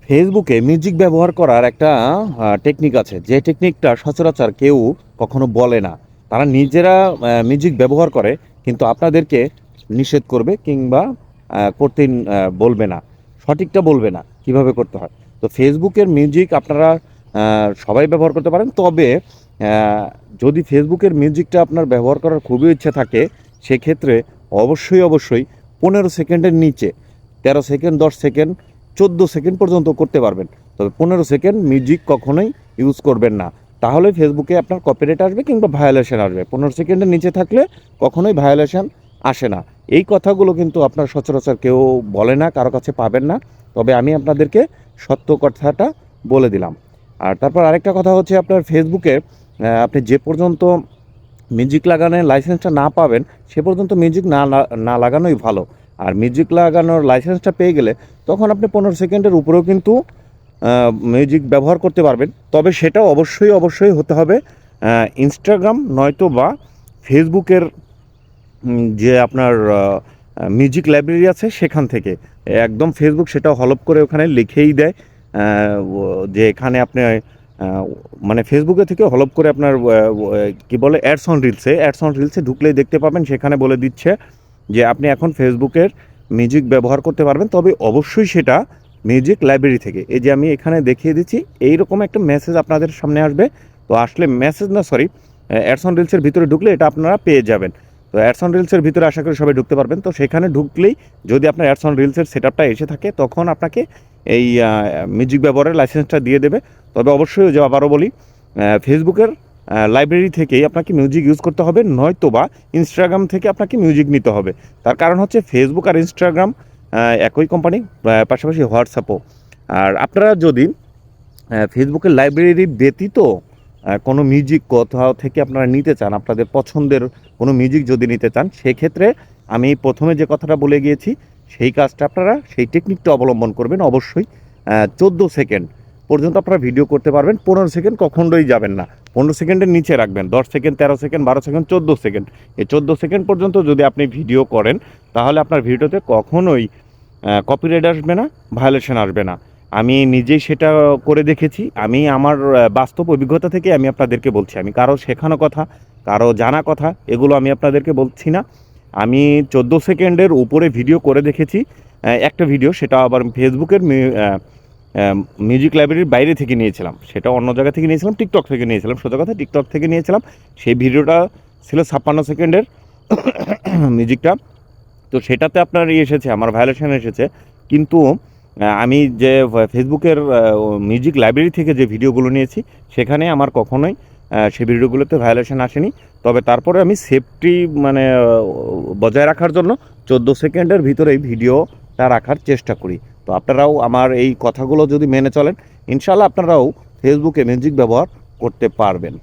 ফেসবুকে মিউজিক ব্যবহার করার একটা টেকনিক আছে, যে টেকনিকটা সচরাচর কেউ কখনো বলে না। তারা নিজেরা মিউজিক ব্যবহার করে, কিন্তু আপনাদেরকে নিষেধ করবে কিংবা করতে বলবে না, সঠিকটা বলবে না কিভাবে করতে হয়। তো ফেসবুকের মিউজিক আপনারা সবাই ব্যবহার করতে পারেন, তবে যদি ফেসবুকের মিউজিকটা আপনার ব্যবহার করার খুবই ইচ্ছে থাকে, সেক্ষেত্রে অবশ্যই 15 সেকেন্ডের নিচে, 13 সেকেন্ড, 10 সেকেন্ড, 14 সেকেন্ড পর্যন্ত করতে পারবেন। তবে 15 সেকেন্ড মিউজিক কখনোই ইউজ করবেন না, তাহলে ফেসবুকে আপনার কপিরাইট আসবে কিংবা ভায়োলেশন আসবে। 15 সেকেন্ডের নিচে থাকলে কখনোই ভায়োলেশন আসে না। এই কথাগুলো কিন্তু আপনার সচরাচর কেউ বলে না, কারো কাছে পাবেন না। তবে আমি আপনাদেরকে সত্য কথাটা বলে দিলাম। আর তারপর আরেকটা কথা হচ্ছে, আপনার ফেসবুকে আপনি যে পর্যন্ত মিউজিক লাগানোর লাইসেন্সটা না পাবেন, সে পর্যন্ত মিউজিক না লাগানোই ভালো। আর মিউজিক লাগানোর লাইসেন্সটা পেয়ে গেলে তখন আপনি 15 সেকেন্ডের উপরেও কিন্তু মিউজিক ব্যবহার করতে পারবেন। তবে সেটাও অবশ্যই হতে হবে ইনস্টাগ্রাম নয়তো বা ফেসবুকের যে আপনার মিউজিক লাইব্রেরি আছে সেখান থেকে। একদম ফেসবুক সেটাও হলপ করে ওখানে লিখেই দেয় যে এখানে আপনি মানে ফেসবুকে থেকে হলপ করে আপনার কি বলে অ্যাডস অন রিলসে ঢুকলেই দেখতে পাবেন, সেখানে বলে দিচ্ছে যে আপনি এখন ফেসবুকের মিউজিক ব্যবহার করতে পারবেন, তবে অবশ্যই সেটা মিউজিক লাইব্রেরি থেকে। এই যে আমি এখানে দেখিয়ে দিচ্ছি, এইরকম একটা মেসেজ আপনাদের সামনে আসবে। তো আসলে মেসেজ না, সরি, অ্যাডস অন রিলসের ভিতরে ঢুকলে এটা আপনারা পেয়ে যাবেন। তো অ্যাডস অন রিলসের ভিতরে আশা করি সবাই ঢুকতে পারবেন। তো সেখানে ঢুকলেই যদি আপনার অ্যাডস অন রিলসের সেটআপটা এসে থাকে, তখন আপনাকে এই মিউজিক ব্যবহারের লাইসেন্সটা দিয়ে দেবে। তবে অবশ্যই যে আবারও বলি, ফেসবুকের লাইব্রেরি থেকেই আপনাকে মিউজিক ইউজ করতে হবে, নয়তো বা ইনস্টাগ্রাম থেকে আপনাকে মিউজিক নিতে হবে। তার কারণ হচ্ছে ফেসবুক আর ইনস্টাগ্রাম একই কোম্পানি, পাশাপাশি হোয়াটসঅ্যাপও। আর আপনারা যদি ফেসবুকের লাইব্রেরি ব্যতীত কোনো মিউজিক কোথাও থেকে আপনারা নিতে চান, আপনাদের পছন্দের কোনো মিউজিক যদি নিতে চান, সেক্ষেত্রে আমি প্রথমে যে কথাটা বলে গিয়েছি, সেই কাজটা আপনারা, সেই টেকনিকটা অবলম্বন করবেন। অবশ্যই 14 সেকেন্ড পর্যন্ত আপনারা ভিডিও করতে পারবেন। 15 সেকেন্ড কখনোই যাবেন না, 15 সেকেন্ডের নিচে রাখবেন। 10 সেকেন্ড, 13 সেকেন্ড, 12 সেকেন্ড, 14 সেকেন্ড, এই 14 সেকেন্ড পর্যন্ত যদি আপনি ভিডিও করেন, তাহলে আপনার ভিডিওতে কখনোই কপিরাইট আসবে না, ভায়োলেশন আসবে না। আমি নিজেই সেটা করে দেখেছি। আমি আমার বাস্তব অভিজ্ঞতা থেকে আমি আপনাদেরকে বলছি। আমি কারো শেখানো কথা, কারো জানা কথা এগুলো আমি আপনাদেরকে বলছি না। আমি 14 সেকেন্ডের উপরে ভিডিও করে দেখেছি। একটা ভিডিও, সেটা আবার ফেসবুকের মিউজিক লাইব্রেরির বাইরে থেকে নিয়েছিলাম, সেটা অন্য জায়গা থেকে নিয়েছিলাম, টিকটক থেকে নিয়েছিলাম। সোজা কথা, টিকটক থেকে নিয়েছিলাম। সেই ভিডিওটা ছিল 56 সেকেন্ডের মিউজিকটা। তো সেটাতে আপনার এসেছে, আমার ভায়োলেশন এসেছে। কিন্তু আমি যে ফেসবুকের মিউজিক লাইব্রেরি থেকে যে ভিডিওগুলো নিয়েছি, সেখানে আমার কখনোই সেই ভিডিওগুলোতে ভায়োলেশন আসেনি। তবে তারপরে আমি সেফটি মানে বজায় রাখার জন্য 14 সেকেন্ডের ভিতরেই ভিডিওটা রাখার চেষ্টা করি। তো আপনারাও আমার এই কথাগুলো যদি মেনে চলেন, ইনশাল্লাহ আপনারাও ফেসবুকে মিউজিক ব্যবহার করতে পারবেন।